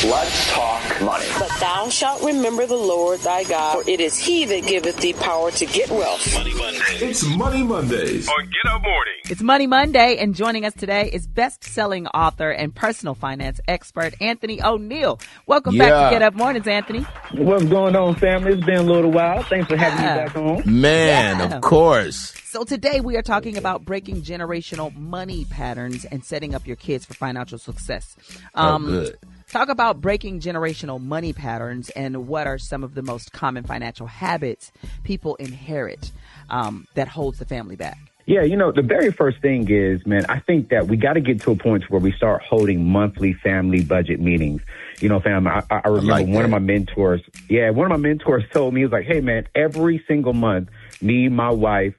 Let's talk money. But thou shalt remember the Lord thy God, for it is he that giveth thee power to get wealth. Money Mondays. It's Money Mondays on Get Up Morning. It's Money Monday, and joining us today is best-selling author and personal finance expert Anthony O'Neill. Welcome back to Get Up Mornings, Anthony. What's going on, family? It's been a little while. Thanks for having me back on. Man, of course. So today we are talking about breaking generational money patterns and setting up your kids for financial success. Good. Talk about breaking generational money patterns and what are some of the most common financial habits people inherit that holds the family back. Yeah, the very first thing is, man, I think that we got to get to a point where we start holding monthly family budget meetings. Fam, I remember one of my mentors told me, he was like, hey, man, every single month, me, my wife,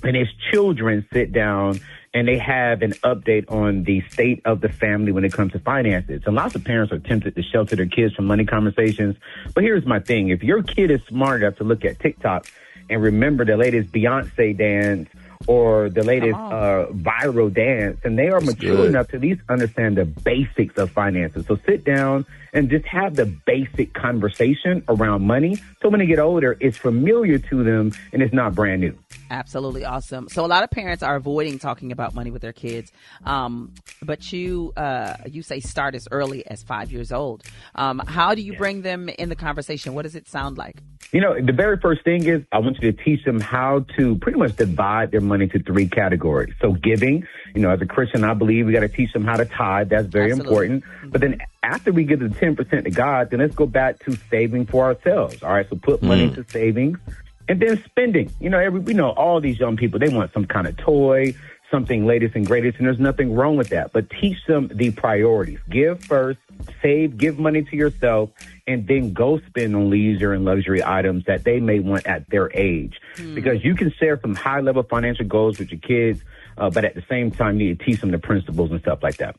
and his children sit down and they have an update on the state of the family when it comes to finances. And lots of parents are tempted to shelter their kids from money conversations. But here's my thing. If your kid is smart enough to look at TikTok and remember the latest Beyonce dance or the latest viral dance, and they are mature enough to at least understand the basics of finances. So sit down and just have the basic conversation around money. So when they get older, it's familiar to them and it's not brand new. Absolutely awesome. So a lot of parents are avoiding talking about money with their kids. But you say start as early as 5 years old. How do you bring them in the conversation? What does it sound like? The very first thing is I want you to teach them how to pretty much divide their money into three categories. So giving, as a Christian, I believe we got to teach them how to tithe. That's very important. But then after we give the 10% to God, then let's go back to saving for ourselves. All right. So put money into savings and then spending. We know all these young people, they want some kind of toy, something latest and greatest, and there's nothing wrong with that. But teach them the priorities. Give first, save, give money to yourself, and then go spend on leisure and luxury items that they may want at their age. Because you can share some high-level financial goals with your kids, but at the same time, you need to teach them the principles and stuff like that.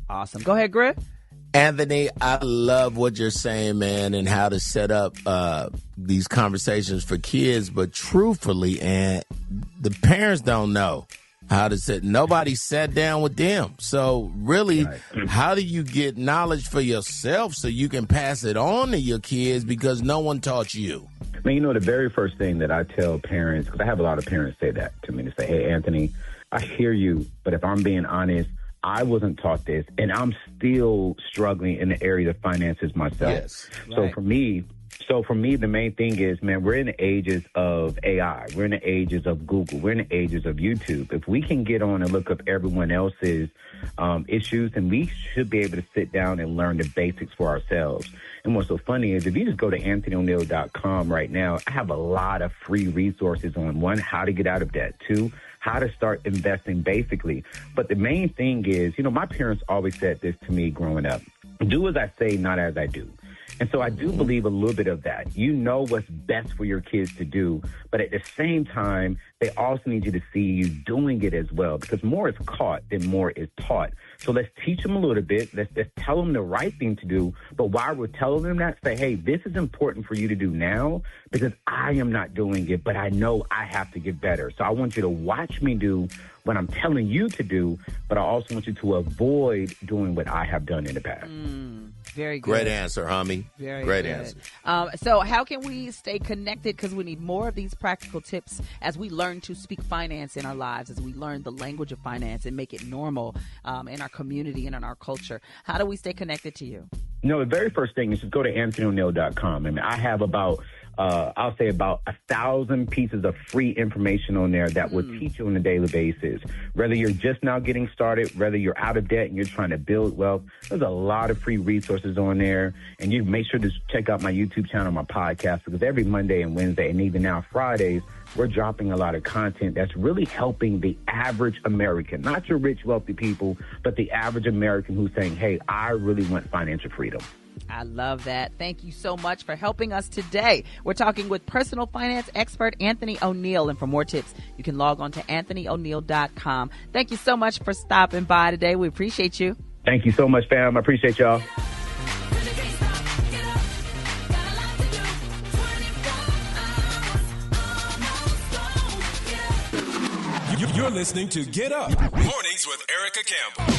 Awesome. Go ahead, Greg. Anthony, I love what you're saying, man, and how to set up these conversations for kids. But truthfully, and the parents don't know how to sit. Nobody sat down with them. So really, how do you get knowledge for yourself so you can pass it on to your kids because no one taught you? Man, the very first thing that I tell parents, because I have a lot of parents say that to me, to say, hey, Anthony, I hear you, but if I'm being honest, I wasn't taught this, and I'm still struggling in the area of finances myself. Yes, right. So for me, the main thing is, man, we're in the ages of AI. We're in the ages of Google. We're in the ages of YouTube. If we can get on and look up everyone else's issues, then we should be able to sit down and learn the basics for ourselves. And what's so funny is if you just go to AnthonyO'Neill.com right now, I have a lot of free resources on, one, how to get out of debt, two, how to start investing basically. But the main thing is, my parents always said this to me growing up, do as I say, not as I do. And so I do believe a little bit of that. You know what's best for your kids to do, but at the same time, they also need you to see you doing it as well, because more is caught than more is taught. So let's teach them a little bit. Let's tell them the right thing to do. But while we're telling them that, say, hey, this is important for you to do now because I am not doing it, but I know I have to get better. So I want you to watch me do what I'm telling you to do, but I also want you to avoid doing what I have done in the past. Very good. Great answer, homie. Very Great good. answer. So how can we stay connected? Because we need more of these practical tips as we learn to speak finance in our lives, as we learn the language of finance and make it normal in our community and in our culture. How do we stay connected to you? The very first thing is just go to AnthonyO'Neill.com. I mean, I have about 1,000 pieces of free information on there that will teach you on a daily basis. Whether you're just now getting started, whether you're out of debt and you're trying to build wealth, there's a lot of free resources on there. And you make sure to check out my YouTube channel, my podcast, because every Monday and Wednesday, and even now Fridays, we're dropping a lot of content that's really helping the average American, not your rich, wealthy people, but the average American who's saying, hey, I really want financial freedom. I love that. Thank you so much for helping us today. We're talking with personal finance expert Anthony O'Neill. And for more tips, you can log on to AnthonyO'Neill.com. Thank you so much for stopping by today. We appreciate you. Thank you so much, fam. I appreciate y'all. You're listening to Get Up Mornings with Erica Campbell.